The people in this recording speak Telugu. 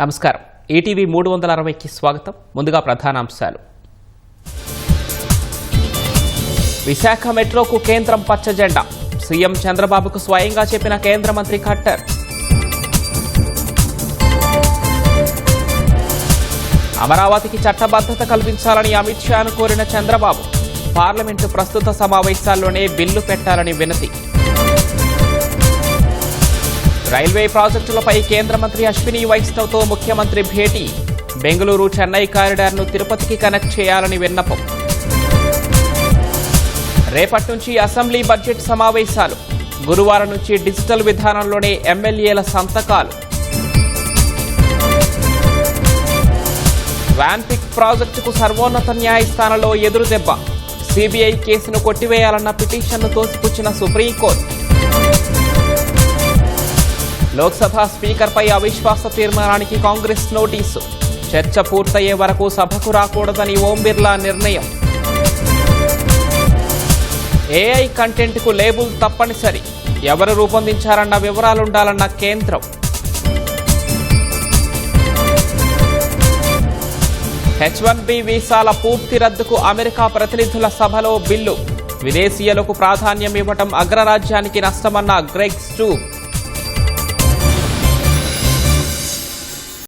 నమస్కారం. ఈటీవీ 360కి స్వాగతం. ముందుగా ప్రధానాంశాలు. విశాఖ మెట్రోకు కేంద్రం పచ్చజెండా. సీఎం చంద్రబాబుకు స్వయంగా చెప్పిన కేంద్ర మంత్రి ఖట్టర్. అమరావతికి చట్టబద్ధత కల్పించాలని అమిత్ షాను కోరిన చంద్రబాబు. పార్లమెంటు ప్రస్తుత సమావేశాల్లోనే బిల్లు పెట్టాలని వినతి. రైల్వే ప్రాజెక్టులపై కేంద్ర మంత్రి అశ్విని వైష్ణవ్తో ముఖ్యమంత్రి భేటీ. బెంగళూరు చెన్నై కారిడార్ను తిరుపతికి కనెక్ట్ చేయాలని విన్నపం. రేపటి నుంచి అసెంబ్లీ బడ్జెట్ సమావేశాలు. గురువారం నుంచి డిజిటల్ విధానంలోనే ఎమ్మెల్యేల సంతకాలు. వ్యాన్పిక్ ప్రాజెక్టుకు సర్వోన్నత న్యాయస్థానంలో ఎదురుదెబ్బ. సిబిఐ కేసును కొట్టివేయాలన్న పిటిషన్ను తోసిపుచ్చిన సుప్రీంకోర్టు. లోక్సభ స్పీకర్పై అవిశ్వాస తీర్మానానికి కాంగ్రెస్ నోటీసు. చర్చ పూర్తయ్యే వరకు సభకు రాకూడదని ఓం బిర్లా నిర్ణయం. ఏఐ కంటెంట్కు లేబుల్ తప్పనిసరి. ఎవరు రూపొందించారన్న వివరాలుండాలన్న కేంద్రం. H1B వీసాల పూర్తి రద్దుకు అమెరికా ప్రతినిధుల సభలో బిల్లు. విదేశీయులకు ప్రాధాన్యం ఇవ్వటం అగ్రరాజ్యానికి నష్టమన్న గ్రెగ్ స్టూప్.